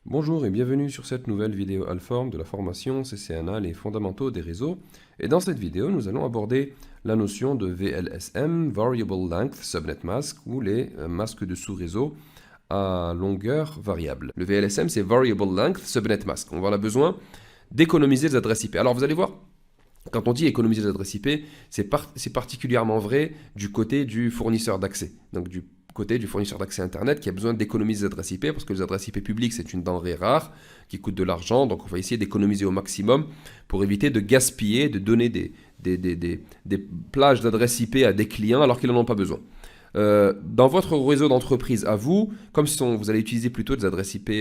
Bonjour et bienvenue sur cette nouvelle vidéo Alform de la formation CCNA, les fondamentaux des réseaux. Et dans cette vidéo, nous allons aborder la notion de VLSM, Variable Length Subnet Mask, ou les masques de sous-réseau à longueur variable. Le VLSM, c'est Variable Length Subnet Mask. On va avoir besoin d'économiser les adresses IP. Alors vous allez voir, quand on dit économiser les adresses IP, c'est particulièrement vrai du côté du fournisseur d'accès, donc du côté du fournisseur d'accès Internet qui a besoin d'économiser les adresses IP parce que les adresses IP publiques, c'est une denrée rare qui coûte de l'argent. Donc, on va essayer d'économiser au maximum pour éviter de gaspiller, de donner des plages d'adresses IP à des clients alors qu'ils n'en ont pas besoin. Dans votre réseau d'entreprise à vous, comme vous allez utiliser plutôt des adresses IP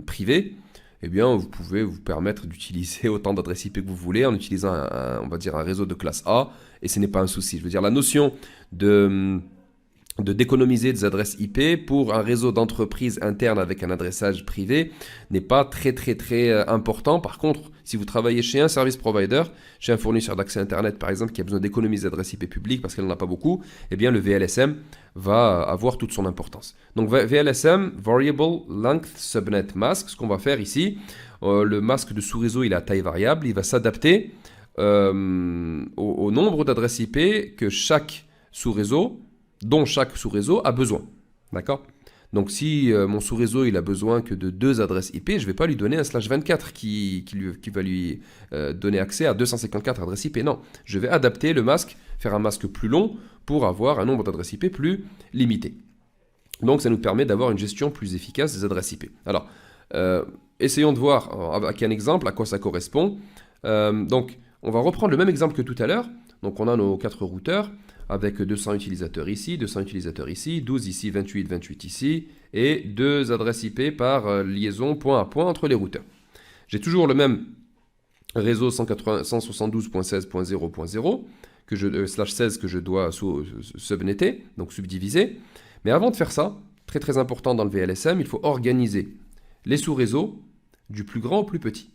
privées, eh bien, vous pouvez vous permettre d'utiliser autant d'adresses IP que vous voulez en utilisant, on va dire, un réseau de classe A, et ce n'est pas un souci. Je veux dire, la notion d'économiser des adresses IP pour un réseau d'entreprise interne avec un adressage privé n'est pas très important. Par contre, si vous travaillez chez un service provider, chez un fournisseur d'accès Internet par exemple, qui a besoin d'économiser des adresses IP publiques parce qu'elle n'en a pas beaucoup, eh bien le VLSM va avoir toute son importance. Donc VLSM, Variable Length Subnet Mask, ce qu'on va faire ici, le masque de sous-réseau il est à taille variable, il va s'adapter au nombre d'adresses IP que dont chaque sous-réseau a besoin. D'accord? Donc si mon sous-réseau il a besoin que de 2 adresses IP, je ne vais pas lui donner un /24 qui va lui donner accès à 254 adresses IP. Non, je vais adapter le masque, faire un masque plus long pour avoir un nombre d'adresses IP plus limité. Donc ça nous permet d'avoir une gestion plus efficace des adresses IP. Alors, essayons de voir avec un exemple à quoi ça correspond. Donc, on va reprendre le même exemple que tout à l'heure. Donc on a nos 4 routeurs avec 200 utilisateurs ici, 200 utilisateurs ici, 12 ici, 28 ici, et 2 adresses IP par liaison point à point entre les routeurs. J'ai toujours le même réseau 172.16.0.0 /16 que je dois subnetter, donc subdiviser. Mais avant de faire ça, très important dans le VLSM, il faut organiser les sous-réseaux du plus grand au plus petit.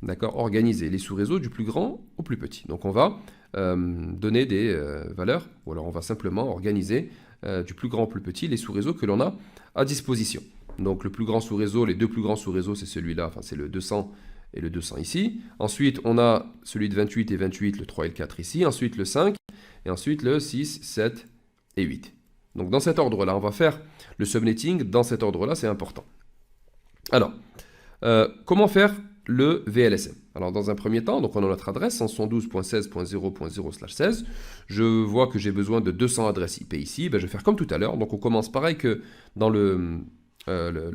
D'accord? Organiser les sous-réseaux du plus grand au plus petit. Donc on va donner des valeurs, ou alors on va simplement organiser du plus grand au plus petit les sous-réseaux que l'on a à disposition. Donc le plus grand sous-réseau, les 2 plus grands sous-réseaux, c'est celui-là, enfin c'est le 200 et le 200 ici. Ensuite, on a celui de 28 et 28, le 3 et le 4 ici. Ensuite, le 5, et ensuite le 6, 7 et 8. Donc dans cet ordre-là, on va faire le subnetting dans cet ordre-là, c'est important. Alors, comment faire le VLSM? Alors dans un premier temps, donc on a notre adresse 172.16.0.0/16. Je vois que j'ai besoin de 200 adresses IP ici. Ben, je vais faire comme tout à l'heure. Donc on commence pareil que dans le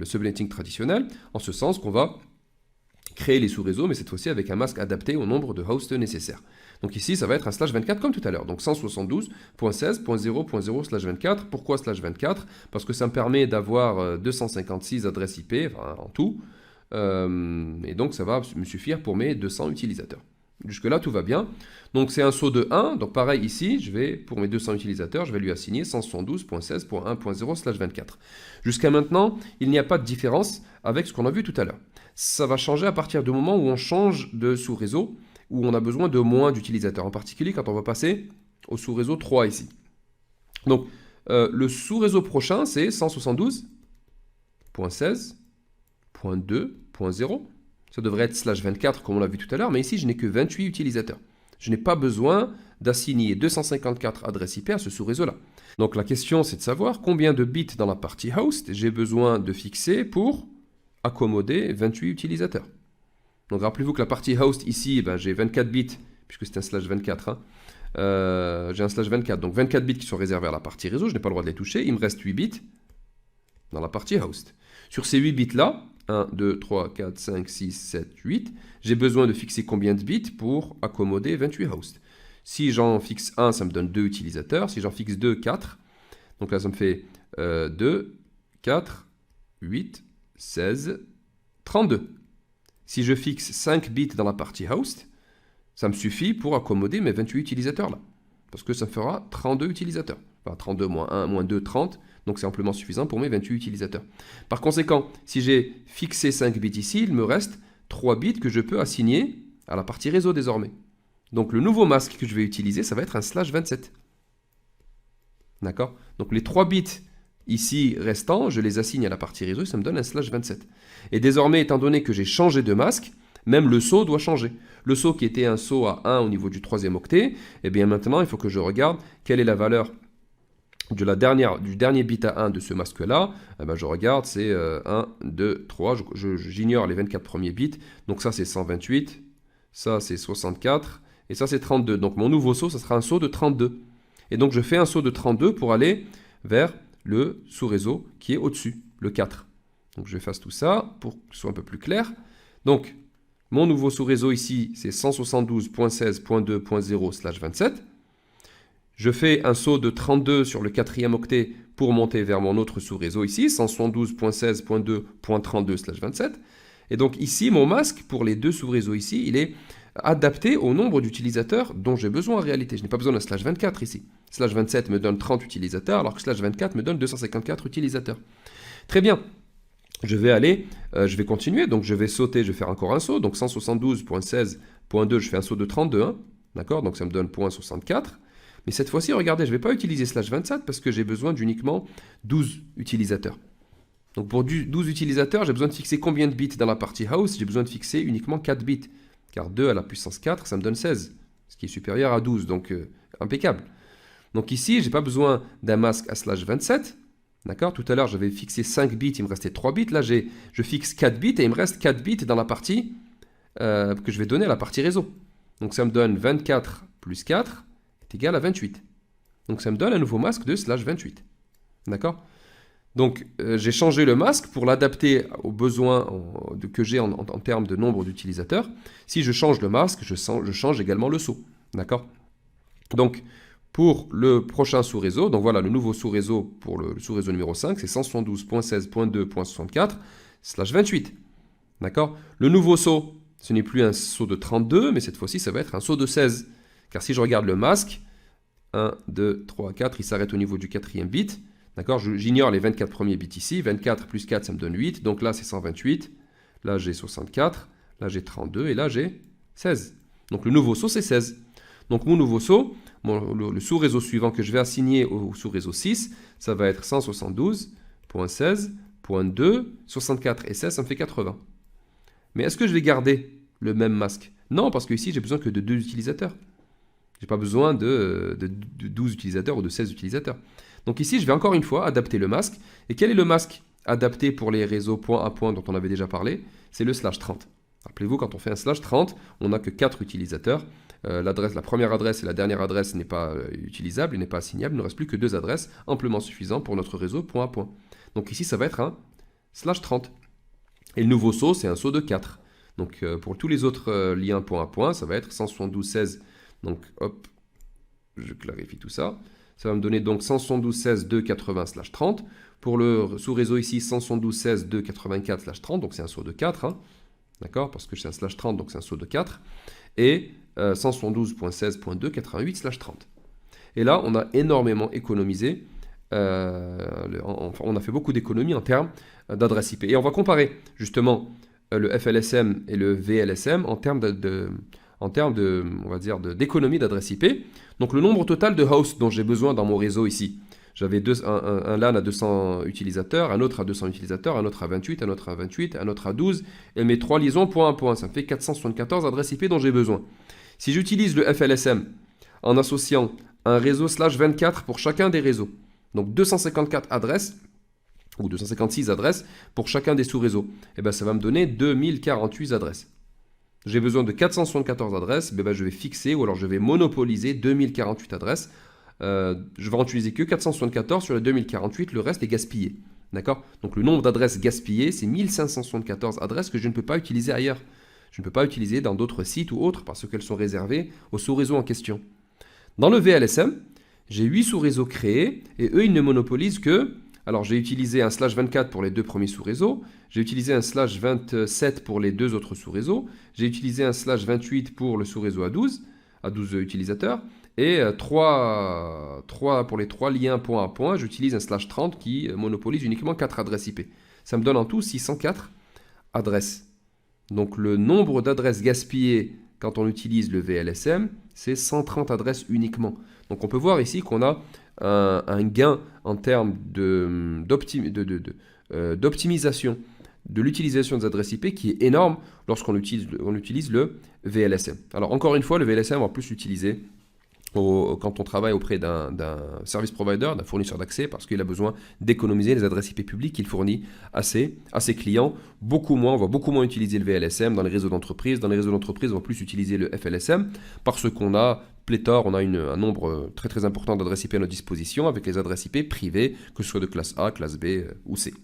subnetting traditionnel, en ce sens qu'on va créer les sous-réseaux, mais cette fois-ci avec un masque adapté au nombre de hosts nécessaires. Donc ici, ça va être un /24 comme tout à l'heure. Donc 172.16.0.0/24. Pourquoi /24? Parce que ça me permet d'avoir 256 adresses IP, enfin, en tout. Et donc ça va me suffire pour mes 200 utilisateurs. Jusque là tout va bien. Donc c'est un saut de 1. Donc pareil ici, pour mes 200 utilisateurs, je vais lui assigner 172.16.1.0/24. Jusqu'à maintenant, il n'y a pas de différence avec ce qu'on a vu tout à l'heure. Ça va changer à partir du moment où on change de sous-réseau, où on a besoin de moins d'utilisateurs. En particulier quand on va passer au sous-réseau 3 ici. Donc le sous-réseau prochain, c'est 172.16.2.0. Ça devrait être /24 comme on l'a vu tout à l'heure, mais ici je n'ai que 28 utilisateurs. Je n'ai pas besoin d'assigner 254 adresses IP à ce sous-réseau-là. Donc la question c'est de savoir combien de bits dans la partie host j'ai besoin de fixer pour accommoder 28 utilisateurs. Donc rappelez-vous que la partie host ici, ben, j'ai 24 bits, puisque c'est un /24. Hein. J'ai un /24, donc 24 bits qui sont réservés à la partie réseau, je n'ai pas le droit de les toucher. Il me reste 8 bits dans la partie host. Sur ces 8 bits-là, 1, 2, 3, 4, 5, 6, 7, 8, j'ai besoin de fixer combien de bits pour accommoder 28 hosts. Si j'en fixe 1, ça me donne 2 utilisateurs. Si j'en fixe 2, 4. Donc là, ça me fait 2, 4, 8, 16, 32. Si je fixe 5 bits dans la partie host, ça me suffit pour accommoder mes 28 utilisateurs là. Parce que ça me fera 32 utilisateurs. Enfin, 32 moins 1, moins 2, 30. Donc c'est amplement suffisant pour mes 28 utilisateurs. Par conséquent, si j'ai fixé 5 bits ici, il me reste 3 bits que je peux assigner à la partie réseau désormais. Donc le nouveau masque que je vais utiliser, ça va être un /27. D'accord? Donc les 3 bits ici restants, je les assigne à la partie réseau et ça me donne un slash 27. Et désormais, étant donné que j'ai changé de masque, même le saut doit changer. Le saut qui était un saut à 1 au niveau du troisième octet, et bien maintenant, il faut que je regarde quelle est la valeur du dernier bit à 1 de ce masque-là. Eh ben, je regarde, c'est 1, 2, 3. J'ignore les 24 premiers bits. Donc ça, c'est 128. Ça, c'est 64. Et ça, c'est 32. Donc mon nouveau saut, ça sera un saut de 32. Et donc je fais un saut de 32 pour aller vers le sous-réseau qui est au-dessus, le 4. Donc je fasse tout ça pour que ce soit un peu plus clair. Donc mon nouveau sous-réseau ici, c'est 172.16.2.0/27. Je fais un saut de 32 sur le quatrième octet pour monter vers mon autre sous-réseau ici, 172.16.2.32/27. Et donc ici, mon masque pour les deux sous-réseaux ici, il est adapté au nombre d'utilisateurs dont j'ai besoin en réalité. Je n'ai pas besoin d'un slash 24 ici. Slash 27 me donne 30 utilisateurs, alors que slash 24 me donne 254 utilisateurs. Très bien. Je vais continuer, donc je vais sauter, je vais faire encore un saut, donc 172.16.2, je fais un saut de 32, hein, d'accord, donc ça me donne 0.64. Mais cette fois-ci, regardez, je ne vais pas utiliser slash 27 parce que j'ai besoin d'uniquement 12 utilisateurs. Donc pour 12 utilisateurs, j'ai besoin de fixer combien de bits dans la partie house? J'ai besoin de fixer uniquement 4 bits. Car 2 à la puissance 4, ça me donne 16, ce qui est supérieur à 12, donc impeccable. Donc ici, je n'ai pas besoin d'un masque à slash 27. D'accord? Tout à l'heure, j'avais fixé 5 bits, il me restait 3 bits. Là, je fixe 4 bits et il me reste 4 bits dans la partie que je vais donner à la partie réseau. Donc ça me donne 24 plus 4 est égal à 28. Donc ça me donne un nouveau masque de slash 28. D'accord? Donc j'ai changé le masque pour l'adapter aux besoins que j'ai en termes de nombre d'utilisateurs. Si je change le masque, je change également le saut. D'accord? Donc pour le prochain sous-réseau, donc voilà le nouveau sous-réseau pour le sous-réseau numéro 5, c'est 172.16.2.64/28. D'accord? Le nouveau saut, ce n'est plus un saut de 32, mais cette fois-ci, ça va être un saut de 16. Car si je regarde le masque, 1, 2, 3, 4, il s'arrête au niveau du quatrième bit. D'accord? J'ignore les 24 premiers bits ici. 24 plus 4, ça me donne 8. Donc là, c'est 128. Là, j'ai 64. Là, j'ai 32. Et là, j'ai 16. Donc le nouveau saut, c'est 16. Donc mon nouveau saut, le sous-réseau suivant que je vais assigner au sous-réseau 6, ça va être 172.16.2, 64 et 16, ça me fait 80. Mais est-ce que je vais garder le même masque? Non, parce que ici, j'ai besoin que de 2 utilisateurs. Je n'ai pas besoin de 12 utilisateurs ou de 16 utilisateurs. Donc ici, je vais encore une fois adapter le masque. Et quel est le masque adapté pour les réseaux point à point dont on avait déjà parlé? C'est le slash 30. Rappelez-vous, quand on fait un slash 30, on n'a que 4 utilisateurs. La première adresse et la dernière adresse n'est pas utilisable, n'est pas assignable. Il ne reste plus que 2 adresses amplement suffisantes pour notre réseau point à point. Donc ici, ça va être un slash 30. Et le nouveau saut, c'est un saut de 4. Donc pour tous les autres liens point à point, ça va être 172.16. Donc hop, je clarifie tout ça. Ça va me donner donc 172.16.2.80/30. Pour le sous-réseau ici, 172.16.2.84/30. Donc c'est un saut de 4. Hein. D'accord? Parce que c'est un slash 30, donc c'est un saut de 4. Et 172.16.2.88/30. Et là, on a énormément économisé. On a fait beaucoup d'économies en termes d'adresse IP. Et on va comparer justement le FLSM et le VLSM en termes on va dire, d'économie d'adresse IP. Donc le nombre total de hosts dont j'ai besoin dans mon réseau ici. J'avais un LAN à 200 utilisateurs, un autre à 200 utilisateurs, un autre à 28, un autre à 28, un autre à 12. Et mes 3 liaisons point à point, ça me fait 474 adresses IP dont j'ai besoin. Si j'utilise le FLSM en associant un réseau slash 24 pour chacun des réseaux, donc 254 adresses, ou 256 adresses pour chacun des sous-réseaux, et bien ça va me donner 2048 adresses. J'ai besoin de 474 adresses, je vais fixer ou alors je vais monopoliser 2048 adresses. Je vais en utiliser que 474 sur les 2048, le reste est gaspillé. D'accord? Donc le nombre d'adresses gaspillées, c'est 1574 adresses que je ne peux pas utiliser ailleurs. Je ne peux pas utiliser dans d'autres sites ou autres parce qu'elles sont réservées au sous-réseau en question. Dans le VLSM, j'ai 8 sous-réseaux créés et eux, ils ne monopolisent que... Alors j'ai utilisé un slash 24 pour les 2 premiers sous-réseaux, j'ai utilisé un slash 27 pour les 2 autres sous-réseaux, j'ai utilisé un slash 28 pour le sous-réseau à 12 utilisateurs, et 3 pour les 3 liens point à point, j'utilise un slash 30 qui monopolise uniquement 4 adresses IP. Ça me donne en tout 604 adresses. Donc le nombre d'adresses gaspillées quand on utilise le VLSM, c'est 130 adresses uniquement. Donc on peut voir ici qu'on a un gain en termes d'optimisation de l'utilisation des adresses IP qui est énorme lorsqu'on utilise le VLSM. Alors encore une fois, le VLSM, on va plus l'utiliser quand on travaille auprès d'un service provider, d'un fournisseur d'accès, parce qu'il a besoin d'économiser les adresses IP publiques qu'il fournit à ses clients. On va beaucoup moins utiliser le VLSM dans les réseaux d'entreprise. Dans les réseaux d'entreprise, on va plus utiliser le FLSM parce qu'on a pléthore, on a un nombre très très important d'adresses IP à notre disposition avec les adresses IP privées, que ce soit de classe A, classe B ou C.